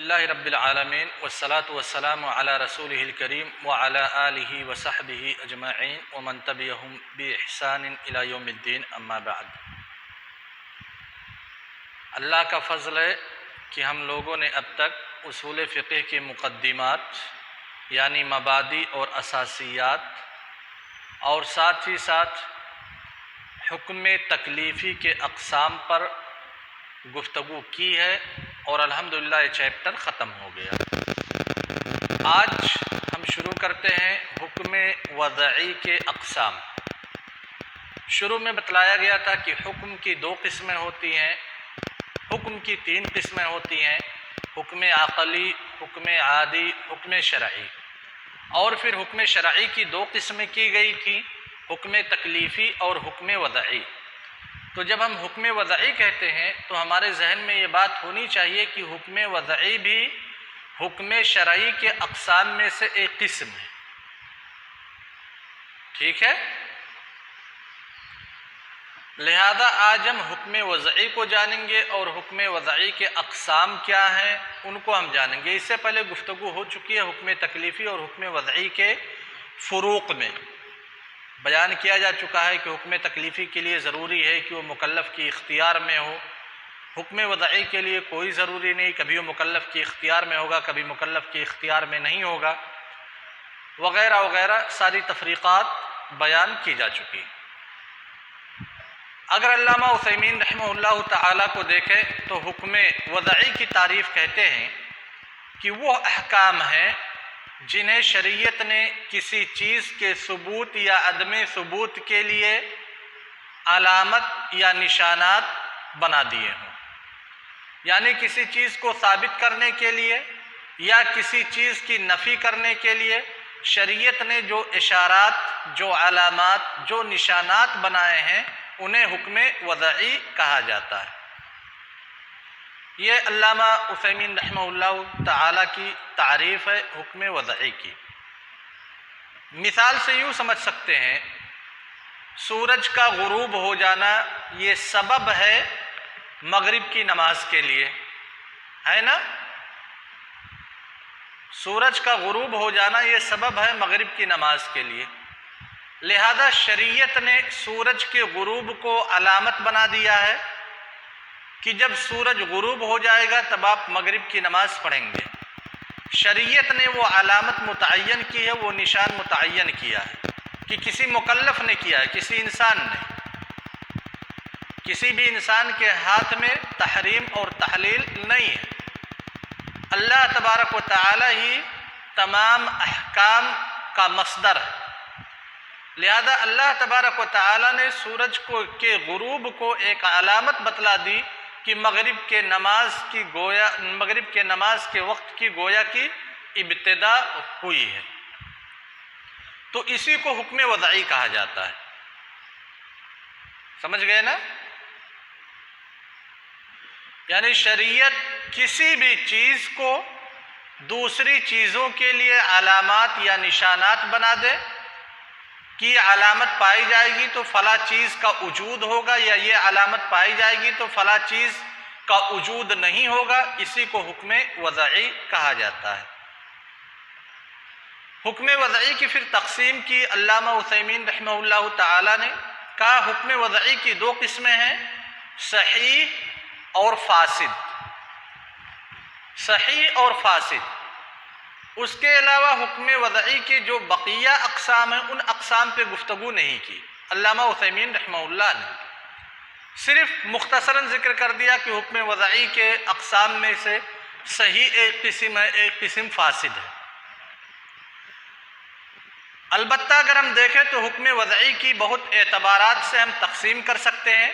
الحمدللہ رب العالمین والصلاة والسلام علی رسولہ الکریم وعلی آلہ وصحبہ اجمعین ومن تبعہم بإحسان الی یوم الدین اما بعد۔ اللہ کا فضل ہے کہ ہم لوگوں نے اب تک اصول فقہ کی مقدمات یعنی مبادی اور اساسیات اور ساتھ ہی ساتھ حکم تکلیفی کے اقسام پر گفتگو کی ہے اور الحمدللہ یہ چیپٹر ختم ہو گیا۔ آج ہم شروع کرتے ہیں حکم وضعی کے اقسام۔ شروع میں بتلایا گیا تھا کہ حکم کی دو قسمیں ہوتی ہیں، حکم کی تین قسمیں ہوتی ہیں، حکم عقلی، حکم عادی، حکم شرعی، اور پھر حکم شرعی کی دو قسمیں کی گئی تھیں، حکم تکلیفی اور حکم وضعی۔ تو جب ہم حکم وضعی کہتے ہیں تو ہمارے ذہن میں یہ بات ہونی چاہیے کہ حکم وضعی بھی حکم شرعی کے اقسام میں سے ایک قسم ہے، ٹھیک ہے؟ لہذا آج ہم حکم وضعی کو جانیں گے اور حکم وضعی کے اقسام کیا ہیں ان کو ہم جانیں گے۔ اس سے پہلے گفتگو ہو چکی ہے حکم تکلیفی اور حکم وضعی کے فروق میں۔ بیان کیا جا چکا ہے کہ حکم تکلیفی کے لیے ضروری ہے کہ وہ مکلف کی اختیار میں ہو، حکم وضعی کے لیے کوئی ضروری نہیں، کبھی وہ مکلف کی اختیار میں ہوگا، کبھی مکلف کی اختیار میں نہیں ہوگا، وغیرہ وغیرہ ساری تفریقات بیان کی جا چکی۔ اگر علامہ عثیمین رحمہ اللہ تعالیٰ کو دیکھیں تو حکم وضعی کی تعریف کہتے ہیں کہ وہ احکام ہیں جنہیں شریعت نے کسی چیز کے ثبوت یا عدم ثبوت کے لیے علامت یا نشانات بنا دیے ہوں، یعنی کسی چیز کو ثابت کرنے کے لیے یا کسی چیز کی نفی کرنے کے لیے شریعت نے جو اشارات، جو علامات، جو نشانات بنائے ہیں انہیں حکم وضعی کہا جاتا ہے۔ یہ علامہ عثیمین رحمہ اللہ تعالیٰ کی تعریف ہے حکم وضعی کی۔ مثال سے یوں سمجھ سکتے ہیں، سورج کا غروب ہو جانا یہ سبب ہے مغرب کی نماز کے لیے، ہے نا؟ سورج کا غروب ہو جانا یہ سبب ہے مغرب کی نماز کے لیے، لہذا شریعت نے سورج کے غروب کو علامت بنا دیا ہے کہ جب سورج غروب ہو جائے گا تب آپ مغرب کی نماز پڑھیں گے۔ شریعت نے وہ علامت متعین کی ہے، وہ نشان متعین کیا ہے کہ کسی مکلف نے کیا ہے، کسی انسان نے۔ کسی بھی انسان کے ہاتھ میں تحریم اور تحلیل نہیں ہے، اللہ تبارک و تعالی ہی تمام احکام کا مصدر ہے۔ لہذا اللہ تبارک و تعالی نے سورج کے غروب کو ایک علامت بتلا دی کہ مغرب کے نماز کے وقت کی گویا کی ابتدا ہوئی ہے، تو اسی کو حکم وضعی کہا جاتا ہے۔ سمجھ گئے نا؟ یعنی شریعت کسی بھی چیز کو دوسری چیزوں کے لیے علامات یا نشانات بنا دے کہ یہ علامت پائی جائے گی تو فلاں چیز کا وجود ہوگا، یا یہ علامت پائی جائے گی تو فلاں چیز کا وجود نہیں ہوگا، اسی کو حکم وضعی کہا جاتا ہے۔ حکم وضعی کی پھر تقسیم کی علامہ عثیمین رحمہ اللہ تعالی نے، کہا حکم وضعی کی دو قسمیں ہیں، صحیح اور فاسد۔ صحیح اور فاسد۔ اس کے علاوہ حکم وضعی کے جو بقیہ اقسام ہیں ان اقسام پہ گفتگو نہیں کی علامہ عثیمین رحمہ اللہ نے، صرف مختصراً ذکر کر دیا کہ حکم وضعی کے اقسام میں سے صحیح ایک قسم ہے، ایک قسم فاسد ہے۔ البتہ اگر ہم دیکھیں تو حکم وضعی کی بہت اعتبارات سے ہم تقسیم کر سکتے ہیں۔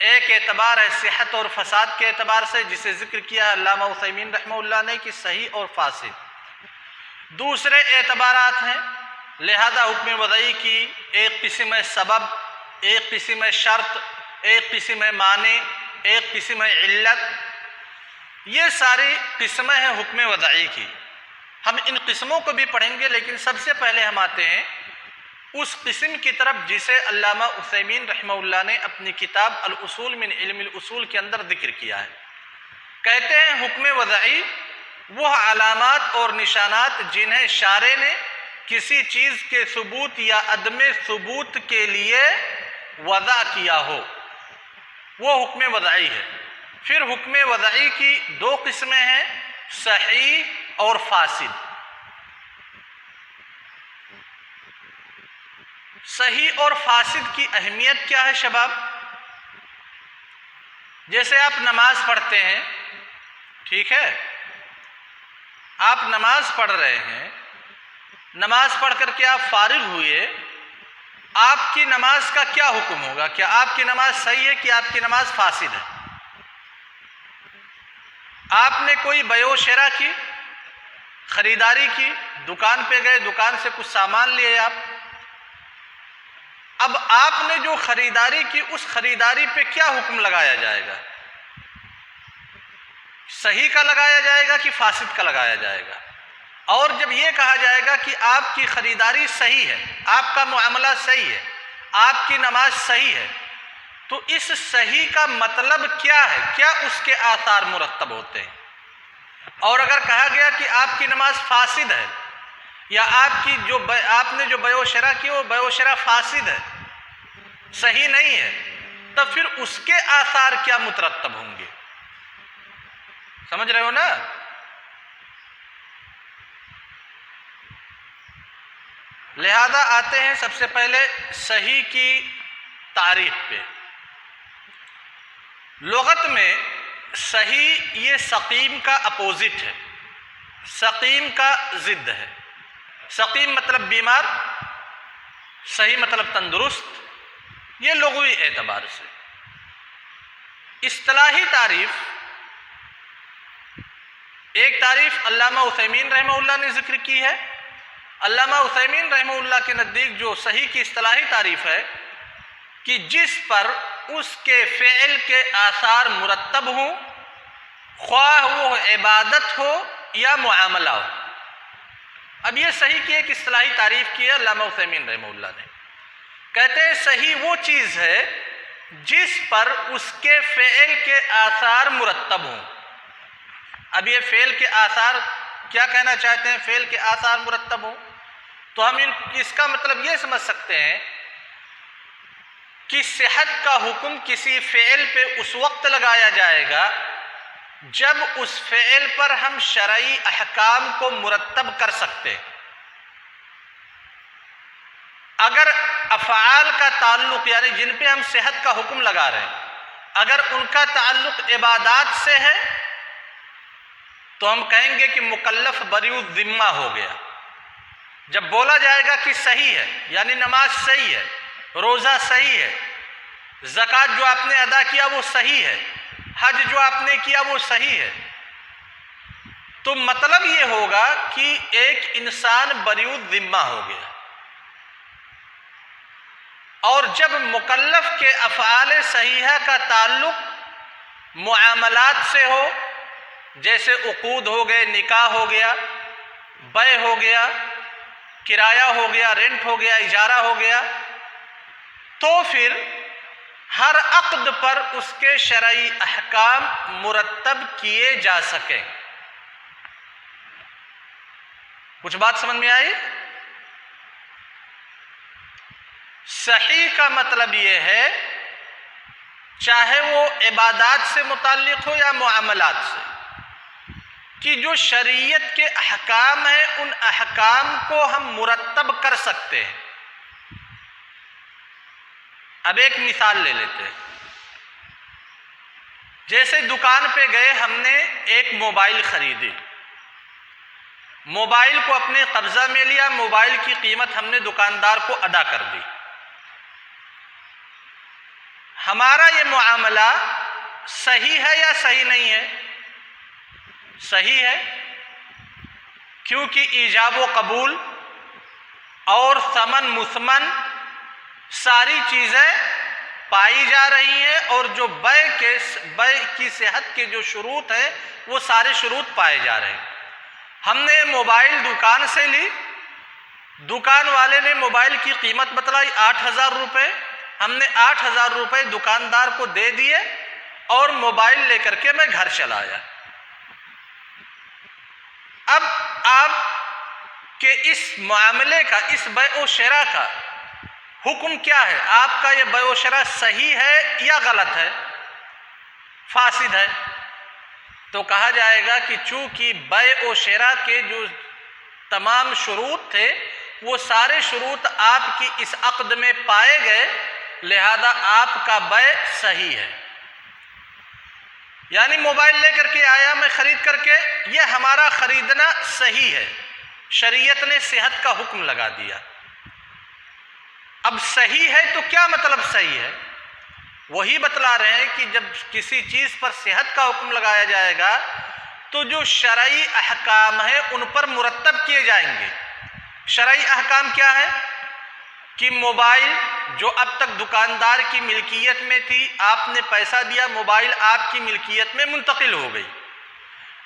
ایک اعتبار ہے صحت اور فساد کے اعتبار سے، جسے ذکر کیا ہے علامہ عثیمین رحمہ اللہ نے کہ صحیح اور فاسد۔ دوسرے اعتبارات ہیں، لہذا حکم وضعی کی ایک قسم ہے سبب، ایک قسم ہے شرط، ایک قسم ہے معنی، ایک قسم ہے علت۔ یہ ساری قسمیں ہیں حکم وضعی کی۔ ہم ان قسموں کو بھی پڑھیں گے، لیکن سب سے پہلے ہم آتے ہیں اس قسم کی طرف جسے علامہ عثیمین رحمہ اللہ نے اپنی کتاب الاصول من علم الاصول کے اندر ذکر کیا ہے۔ کہتے ہیں حکم وضعی وہ علامات اور نشانات جنہیں شارع نے کسی چیز کے ثبوت یا عدم ثبوت کے لیے وضع کیا ہو، وہ حکم وضعی ہے۔ پھر حکم وضعی کی دو قسمیں ہیں، صحیح اور فاسد۔ صحیح اور فاسد کی اہمیت کیا ہے شباب؟ جیسے آپ نماز پڑھتے ہیں، ٹھیک ہے، آپ نماز پڑھ رہے ہیں، نماز پڑھ کر کے آپ فارغ ہوئے، آپ کی نماز کا کیا حکم ہوگا؟ کیا آپ کی نماز صحیح ہے کہ آپ کی نماز فاسد ہے؟ آپ نے کوئی بیع و شراء کی، خریداری کی، دکان پہ گئے، دکان سے کچھ سامان لیے آپ، اب آپ نے جو خریداری کی اس خریداری پہ کیا حکم لگایا جائے گا؟ صحیح کا لگایا جائے گا کہ فاسد کا لگایا جائے گا؟ اور جب یہ کہا جائے گا کہ آپ کی خریداری صحیح ہے، آپ کا معاملہ صحیح ہے، آپ کی نماز صحیح ہے، تو اس صحیح کا مطلب کیا ہے؟ کیا اس کے آثار مرتب ہوتے ہیں؟ اور اگر کہا گیا کہ آپ کی نماز فاسد ہے، یا آپ نے جو بیع و شراء کی وہ بیع و شراء فاسد ہے، صحیح نہیں ہے، تب پھر اس کے آثار کیا مترتب ہوں گے؟ سمجھ رہے ہو نا؟ لہذا آتے ہیں سب سے پہلے صحیح کی تعریف پہ۔ لغت میں صحیح یہ سقیم کا اپوزٹ ہے، سقیم کا ضد ہے۔ سقیم مطلب بیمار، صحیح مطلب تندرست، یہ لغوی اعتبار سے۔ اصطلاحی تعریف، ایک تعریف علامہ عثیمین رحمہ اللہ نے ذکر کی ہے۔ علامہ عثیمین رحمہ اللہ کے نزدیک جو صحیح کی اصطلاحی تعریف ہے کہ جس پر اس کے فعل کے آثار مرتب ہوں، خواہ وہ عبادت ہو یا معاملہ ہو۔ اب یہ صحیح کی ایک اصطلاحی تعریف کی ہے علامہ عثیمین رحمہ اللہ نے، کہتے ہیں صحیح وہ چیز ہے جس پر اس کے فعل کے آثار مرتب ہوں۔ اب یہ فعل کے آثار کیا کہنا چاہتے ہیں؟ فعل کے آثار مرتب ہوں تو ہم اس کا مطلب یہ سمجھ سکتے ہیں کہ صحت کا حکم کسی فعل پہ اس وقت لگایا جائے گا جب اس فعل پر ہم شرعی احکام کو مرتب کر سکتے ہیں۔ اگر افعال کا تعلق، یعنی جن پہ ہم صحت کا حکم لگا رہے ہیں، اگر ان کا تعلق عبادات سے ہے تو ہم کہیں گے کہ مکلف بریء الذمہ ہو گیا۔ جب بولا جائے گا کہ صحیح ہے، یعنی نماز صحیح ہے، روزہ صحیح ہے، زکوٰۃ جو آپ نے ادا کیا وہ صحیح ہے، حج جو آپ نے کیا وہ صحیح ہے، تو مطلب یہ ہوگا کہ ایک انسان بریء الذمہ ہو گیا۔ اور جب مکلف کے افعال صحیحہ کا تعلق معاملات سے ہو، جیسے عقود ہو گئے، نکاح ہو گیا، بیع ہو گیا، کرایہ ہو گیا، رینٹ ہو گیا، اجارہ ہو گیا، تو پھر ہر عقد پر اس کے شرعی احکام مرتب کیے جا سکیں۔ کچھ بات سمجھ میں آئی؟ صحیح کا مطلب یہ ہے چاہے وہ عبادات سے متعلق ہو یا معاملات سے، کہ جو شریعت کے احکام ہیں ان احکام کو ہم مرتب کر سکتے ہیں۔ اب ایک مثال لے لیتے ہیں، جیسے دکان پہ گئے، ہم نے ایک موبائل خریدی، موبائل کو اپنے قبضہ میں لیا، موبائل کی قیمت ہم نے دکاندار کو ادا کر دی۔ ہمارا یہ معاملہ صحیح ہے یا صحیح نہیں ہے؟ صحیح ہے، کیونکہ ایجاب و قبول اور ثمن مثمن ساری چیزیں پائی جا رہی ہیں، اور جو بیع کی صحت کے جو شروط ہیں وہ سارے شروط پائے جا رہے ہیں۔ ہم نے موبائل دکان سے لی، دکان والے نے موبائل کی قیمت بتلائی 8,000 روپے، ہم نے 8,000 روپے دکاندار کو دے دیے اور موبائل لے کر کے میں گھر چلا آیا۔ آپ کے اس معاملے کا، اس بیع و شراء کا حکم کیا ہے؟ آپ کا یہ بیع و شراء صحیح ہے یا غلط ہے، فاسد ہے؟ تو کہا جائے گا کہ چونکہ بیع و شراء کے جو تمام شروط تھے وہ سارے شروط آپ کی اس عقد میں پائے گئے، لہذا آپ کا بیع صحیح ہے۔ یعنی موبائل لے کر کے آیا میں خرید کر کے، یہ ہمارا خریدنا صحیح ہے، شریعت نے صحت کا حکم لگا دیا۔ اب صحیح ہے تو کیا مطلب صحیح ہے؟ وہی بتلا رہے ہیں کہ جب کسی چیز پر صحت کا حکم لگایا جائے گا تو جو شرعی احکام ہیں ان پر مرتب کیے جائیں گے۔ شرعی احکام کیا ہے؟ کہ موبائل جو اب تک دکاندار کی ملکیت میں تھی، آپ نے پیسہ دیا، موبائل آپ کی ملکیت میں منتقل ہو گئی،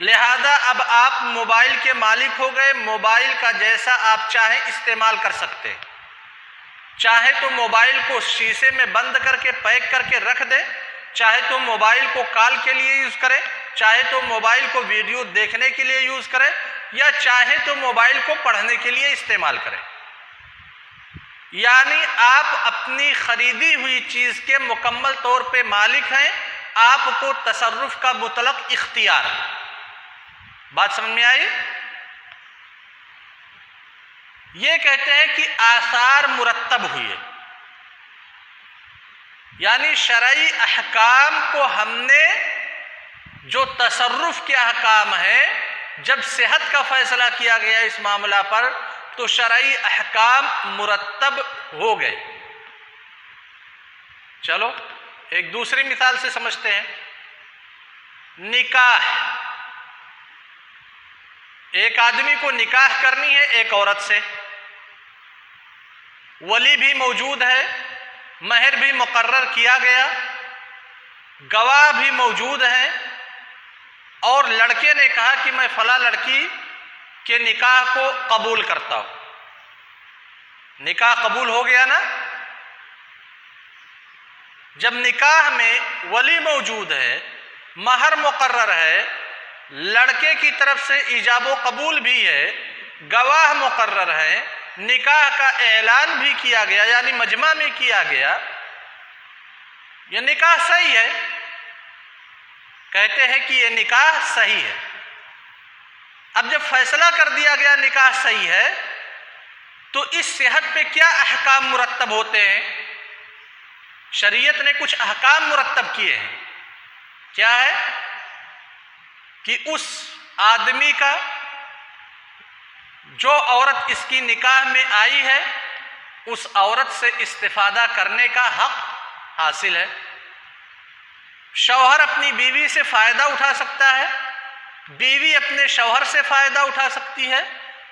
لہذا اب آپ موبائل کے مالک ہو گئے، موبائل کا جیسا آپ چاہیں استعمال کر سکتے ہیں۔ چاہے تو موبائل کو شیشے میں بند کر کے پیک کر کے رکھ دے، چاہے تو موبائل کو کال کے لیے یوز کرے، چاہے تو موبائل کو ویڈیو دیکھنے کے لیے یوز کرے، یا چاہے تو موبائل کو پڑھنے کے لیے استعمال کرے۔ یعنی آپ اپنی خریدی ہوئی چیز کے مکمل طور پہ مالک ہیں، آپ کو تصرف کا مطلق اختیار ہے۔ بات سمجھ میں آئی؟ یہ کہتے ہیں کہ آثار مرتب ہوئے، یعنی شرعی احکام کو ہم نے جو تصرف کے احکام ہیں، جب صحت کا فیصلہ کیا گیا اس معاملہ پر تو شرعی احکام مرتب ہو گئے۔ چلو ایک دوسری مثال سے سمجھتے ہیں۔ نکاح، ایک آدمی کو نکاح کرنی ہے ایک عورت سے، ولی بھی موجود ہے، مہر بھی مقرر کیا گیا، گواہ بھی موجود ہیں، اور لڑکے نے کہا کہ میں فلاں لڑکی کے نکاح کو قبول کرتا ہوں۔ نکاح قبول ہو گیا نا؟ جب نکاح میں ولی موجود ہے، مہر مقرر ہے، لڑکے کی طرف سے ایجاب و قبول بھی ہے، گواہ مقرر ہے، نکاح کا اعلان بھی کیا گیا یعنی مجمع میں کیا گیا، یہ نکاح صحیح ہے، کہتے ہیں کہ یہ نکاح صحیح ہے۔ اب جب فیصلہ کر دیا گیا نکاح صحیح ہے تو اس صحت پہ کیا احکام مرتب ہوتے ہیں؟ شریعت نے کچھ احکام مرتب کیے ہیں۔ کیا ہے؟ کہ اس آدمی کا جو عورت اس کی نکاح میں آئی ہے اس عورت سے استفادہ کرنے کا حق حاصل ہے۔ شوہر اپنی بیوی سے فائدہ اٹھا سکتا ہے، بیوی اپنے شوہر سے فائدہ اٹھا سکتی ہے،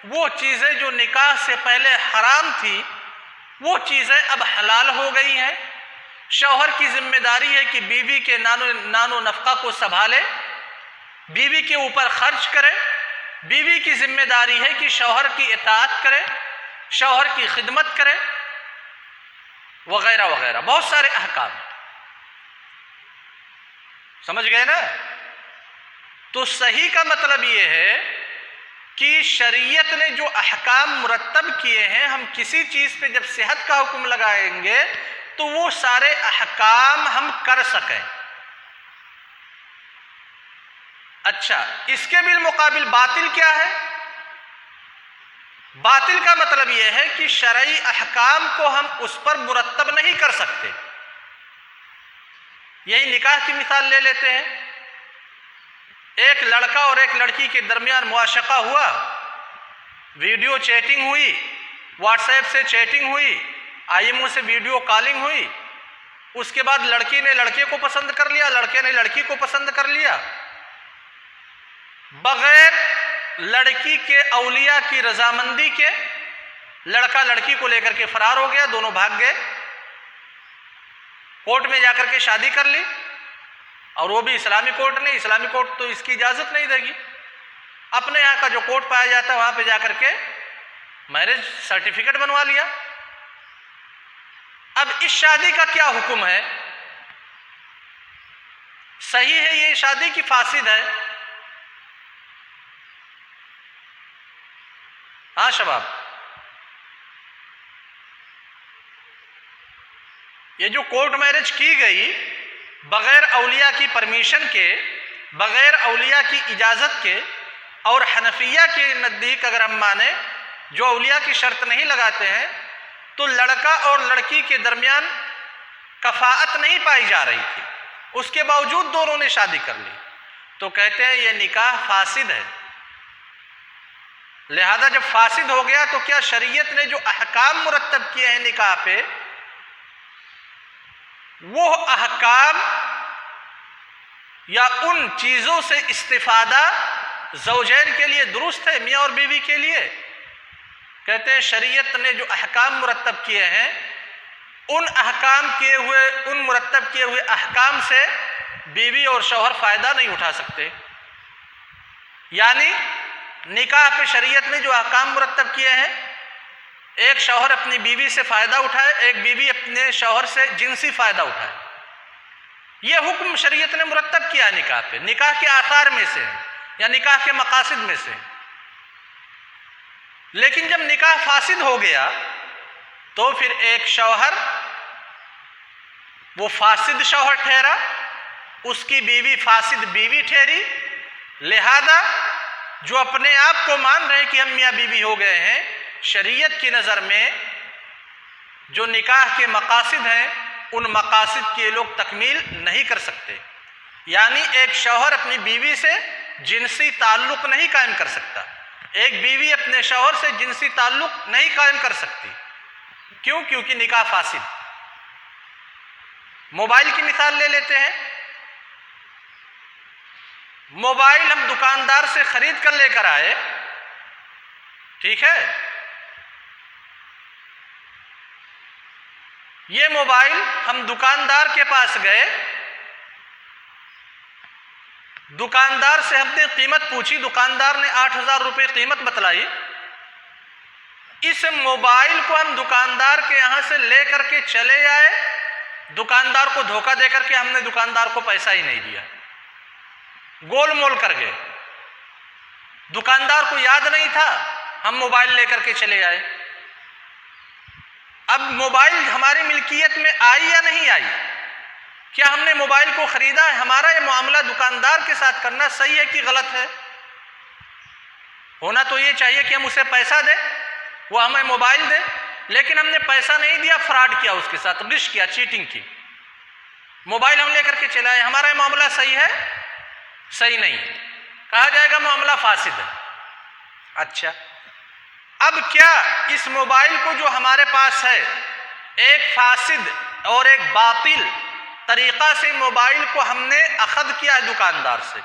وہ چیزیں جو نکاح سے پہلے حرام تھی وہ چیزیں اب حلال ہو گئی ہیں۔ شوہر کی ذمہ داری ہے کہ بیوی کے نان و نفقہ کو سنبھالے، بیوی کے اوپر خرچ کرے، بیوی کی ذمہ داری ہے کہ شوہر کی اطاعت کرے، شوہر کی خدمت کرے، وغیرہ وغیرہ، بہت سارے احکام۔ سمجھ گئے نا؟ تو صحیح کا مطلب یہ ہے کہ شریعت نے جو احکام مرتب کیے ہیں، ہم کسی چیز پہ جب صحت کا حکم لگائیں گے تو وہ سارے احکام ہم کر سکیں۔ اچھا، اس کے بالمقابل باطل کیا ہے؟ باطل کا مطلب یہ ہے کہ شرعی احکام کو ہم اس پر مرتب نہیں کر سکتے۔ یہی نکاح کی مثال لے لیتے ہیں۔ ایک لڑکا اور ایک لڑکی کے درمیان معاشقہ ہوا، ویڈیو چیٹنگ ہوئی، واٹس ایپ سے چیٹنگ ہوئی، آئی ایم او سے ویڈیو کالنگ ہوئی، اس کے بعد لڑکی نے لڑکے کو پسند کر لیا، لڑکے نے لڑکی کو پسند کر لیا، بغیر لڑکی کے اولیاء کی رضامندی کے لڑکا لڑکی کو لے کر کے فرار ہو گیا، دونوں بھاگ گئے، کورٹ میں جا کر کے شادی کر لی، اور وہ بھی اسلامی کورٹ نے۔ اسلامی کورٹ تو اس کی اجازت نہیں دے گی، اپنے یہاں کا جو کورٹ پایا جاتا ہے وہاں پہ جا کر کے میرج سرٹیفکیٹ بنوا لیا۔ اب اس شادی کا کیا حکم ہے؟ صحیح ہے یہ شادی کی فاسد ہے؟ ہاں شباب، یہ جو کورٹ میرج کی گئی بغیر اولیاء کی پرمیشن کے، بغیر اولیاء کی اجازت کے، اور حنفیہ کے نزدیک اگر ہم مانیں جو اولیاء کی شرط نہیں لگاتے ہیں، تو لڑکا اور لڑکی کے درمیان کفاءت نہیں پائی جا رہی تھی، اس کے باوجود دونوں نے شادی کر لی، تو کہتے ہیں یہ نکاح فاسد ہے۔ لہذا جب فاسد ہو گیا تو کیا شریعت نے جو احکام مرتب کیے ہیں نکاح پہ، وہ احکام یا ان چیزوں سے استفادہ زوجین کے لیے درست ہے، میاں اور بیوی کے لیے؟ کہتے ہیں شریعت نے جو احکام مرتب کیے ہیں، ان مرتب کیے ہوئے احکام سے بیوی اور شوہر فائدہ نہیں اٹھا سکتے۔ یعنی نکاح پہ شریعت نے جو احکام مرتب کیے ہیں، ایک شوہر اپنی بیوی سے فائدہ اٹھائے، ایک بیوی اپنے شوہر سے جنسی فائدہ اٹھائے، یہ حکم شریعت نے مرتب کیا نکاح پہ، نکاح کے آثار میں سے یا نکاح کے مقاصد میں سے۔ لیکن جب نکاح فاسد ہو گیا تو پھر ایک شوہر وہ فاسد شوہر ٹھہرا، اس کی بیوی فاسد بیوی ٹھہری، لہذا جو اپنے آپ کو مان رہے ہیں کہ ہم میاں بیوی ہو گئے ہیں، شریعت کی نظر میں جو نکاح کے مقاصد ہیں ان مقاصد کے لوگ تکمیل نہیں کر سکتے۔ یعنی ایک شوہر اپنی بیوی سے جنسی تعلق نہیں قائم کر سکتا، ایک بیوی اپنے شوہر سے جنسی تعلق نہیں قائم کر سکتی۔ کیوں؟ کیونکہ نکاح فاسد۔ موبائل کی مثال لے لیتے ہیں، موبائل ہم دکاندار سے خرید کر لے کر آئے، ٹھیک ہے، یہ موبائل ہم دکاندار کے پاس گئے، دکاندار سے ہم نے قیمت پوچھی، دکاندار نے 8,000 روپے قیمت بتلائی۔ اس موبائل کو ہم دکاندار کے یہاں سے لے کر کے چلے آئے، دکاندار کو دھوکہ دے کر کے ہم نے دکاندار کو پیسہ ہی نہیں دیا، گول مول کر گئے، دکاندار کو یاد نہیں تھا، ہم موبائل لے کر کے چلے آئے۔ اب موبائل ہماری ملکیت میں آئی یا نہیں آئی؟ کیا ہم نے موبائل کو خریدا ہے؟ ہمارا یہ معاملہ دکاندار کے ساتھ کرنا صحیح ہے کہ غلط ہے؟ ہونا تو یہ چاہیے کہ ہم اسے پیسہ دیں، وہ ہمیں موبائل دے، لیکن ہم نے پیسہ نہیں دیا، فراڈ کیا، اس کے ساتھ غش کیا، چیٹنگ کی، موبائل ہم لے کر کے چلائے، ہمارا یہ معاملہ صحیح ہے؟ صحیح نہیں، کہا جائے گا معاملہ فاسد ہے۔ اچھا، اب کیا اس موبائل کو جو ہمارے پاس ہے، ایک فاسد اور ایک باطل طریقہ سے موبائل کو ہم نے اخذ کیا ہے دکاندار سے،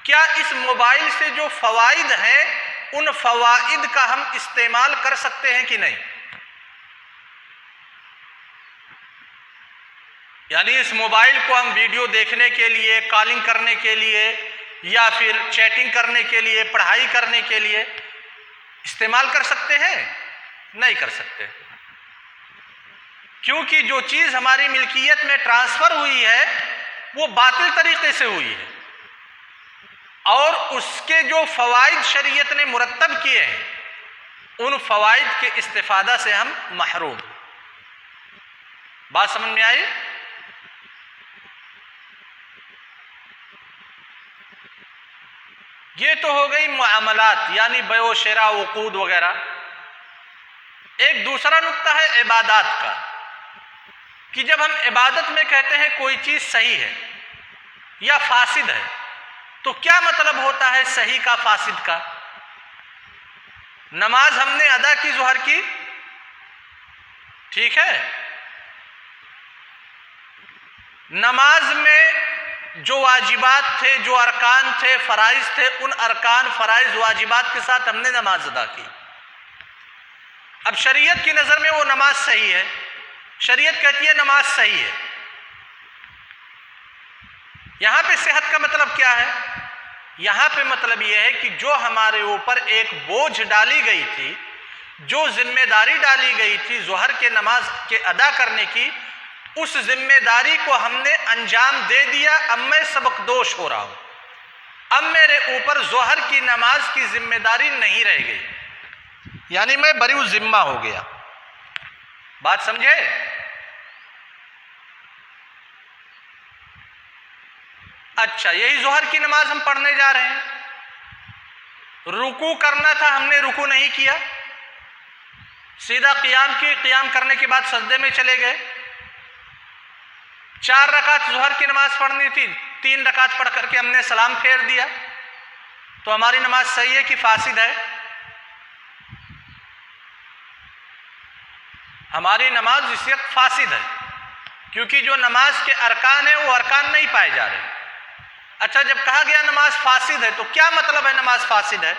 کیا اس موبائل سے جو فوائد ہیں ان فوائد کا ہم استعمال کر سکتے ہیں کہ نہیں؟ یعنی اس موبائل کو ہم ویڈیو دیکھنے کے لیے، کالنگ کرنے کے لیے، یا پھر چیٹنگ کرنے کے لیے، پڑھائی کرنے کے لیے استعمال کر سکتے ہیں؟ نہیں کر سکتے، کیونکہ جو چیز ہماری ملکیت میں ٹرانسفر ہوئی ہے وہ باطل طریقے سے ہوئی ہے، اور اس کے جو فوائد شریعت نے مرتب کیے ہیں ان فوائد کے استفادہ سے ہم محروم۔ بات سمجھ میں آئی؟ یہ تو ہو گئی معاملات، یعنی بیع و شراء، عقود وغیرہ۔ ایک دوسرا نقطہ ہے عبادات کا، کہ جب ہم عبادت میں کہتے ہیں کوئی چیز صحیح ہے یا فاسد ہے تو کیا مطلب ہوتا ہے صحیح کا، فاسد کا؟ نماز ہم نے ادا کی ظہر کی، ٹھیک ہے، نماز میں جو واجبات تھے، جو ارکان تھے، فرائض تھے، ان ارکان، فرائض، واجبات کے ساتھ ہم نے نماز ادا کی۔ اب شریعت کی نظر میں وہ نماز صحیح ہے، شریعت کہتی ہے نماز صحیح ہے۔ یہاں پہ صحت کا مطلب کیا ہے؟ یہاں پہ مطلب یہ ہے کہ جو ہمارے اوپر ایک بوجھ ڈالی گئی تھی، جو ذمہ داری ڈالی گئی تھی ظہر کے نماز کے ادا کرنے کی، اس ذمہ داری کو ہم نے انجام دے دیا، اب میں سبق دوش ہو رہا ہوں، اب میرے اوپر ظہر کی نماز کی ذمہ داری نہیں رہ گئی۔ یعنی میں بری الذمہ ہو گیا. بات سمجھے؟ اچھا، یہی ظہر کی نماز ہم پڑھنے جا رہے ہیں. رکوع کرنا تھا، ہم نے رکوع نہیں کیا، سیدھا قیام کرنے کے بعد سجدے میں چلے گئے. 4 رکعت ظہر کی نماز پڑھنی تھی، 3 رکعت پڑھ کر کے ہم نے سلام پھیر دیا، تو ہماری نماز صحیح ہے کہ فاسد ہے؟ ہماری نماز اس وقت فاسد ہے، کیونکہ جو نماز کے ارکان ہیں وہ ارکان نہیں پائے جا رہے. اچھا، جب کہا گیا نماز فاسد ہے تو کیا مطلب ہے نماز فاسد ہے؟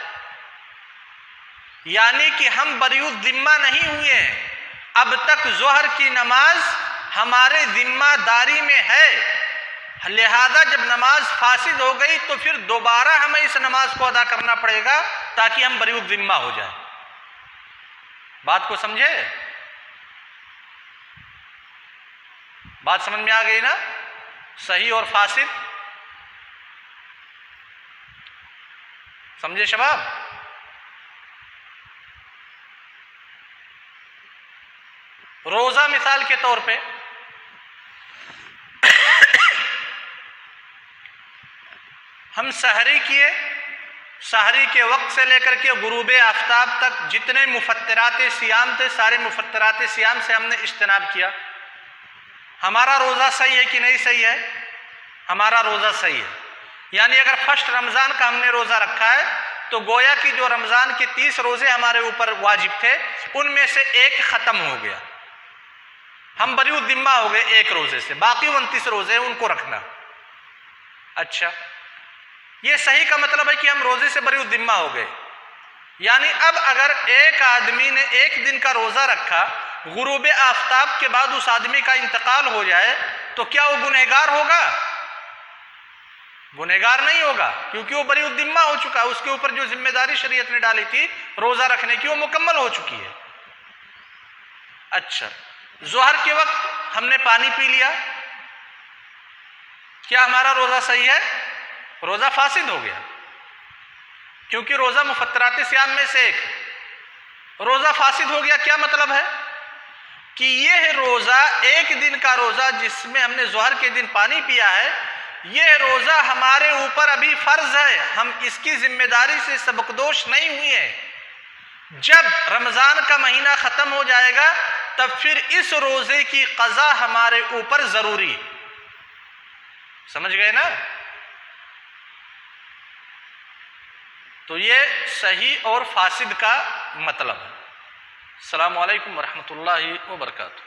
یعنی کہ ہم بری الذمہ نہیں ہوئے ہیں، اب تک ظہر کی نماز ہمارے ذمہ داری میں ہے، لہذا جب نماز فاسد ہو گئی تو پھر دوبارہ ہمیں اس نماز کو ادا کرنا پڑے گا تاکہ ہم بری الذمہ ہو جائیں. بات کو سمجھے؟ بات سمجھ میں آ گئی نا؟ صحیح اور فاسد سمجھے شباب؟ روزہ مثال کے طور پہ ہم سحری کیے، سحری کے وقت سے لے کر کے غروب آفتاب تک جتنے مفطرات صیام تھے سارے مفطرات صیام سے ہم نے اجتناب کیا. ہمارا روزہ صحیح ہے کہ نہیں صحیح ہے؟ ہمارا روزہ صحیح ہے. یعنی اگر فرسٹ رمضان کا ہم نے روزہ رکھا ہے تو گویا کہ جو رمضان کے 30 روزے ہمارے اوپر واجب تھے ان میں سے ایک ختم ہو گیا، ہم بری الذمہ ہو گئے ایک روزے سے، باقی 29 روزے ان کو رکھنا. اچھا، یہ صحیح کا مطلب ہے کہ ہم روزے سے بری الذمہ ہو گئے. یعنی اب اگر ایک آدمی نے ایک دن کا روزہ رکھا، غروب آفتاب کے بعد اس آدمی کا انتقال ہو جائے تو کیا وہ گنہگار ہوگا؟ گنہگار نہیں ہوگا، کیونکہ وہ بری الذمہ ہو چکا ہے، اس کے اوپر جو ذمہ داری شریعت نے ڈالی تھی روزہ رکھنے کی وہ مکمل ہو چکی ہے. اچھا، ظہر کے وقت ہم نے پانی پی لیا، کیا ہمارا روزہ صحیح ہے؟ روزہ فاسد ہو گیا، کیونکہ روزہ مفطرات صیام میں سے ایک. روزہ فاسد ہو گیا کیا مطلب ہے؟ کہ یہ روزہ ایک دن کا روزہ جس میں ہم نے ظہر کے دن پانی پیا ہے، یہ روزہ ہمارے اوپر ابھی فرض ہے، ہم اس کی ذمہ داری سے سبکدوش نہیں ہوئے ہیں. جب رمضان کا مہینہ ختم ہو جائے گا تب پھر اس روزے کی قضا ہمارے اوپر ضروری. سمجھ گئے نا؟ تو یہ صحیح اور فاسد کا مطلب ہے. السلام علیکم ورحمۃ اللہ وبرکاتہ.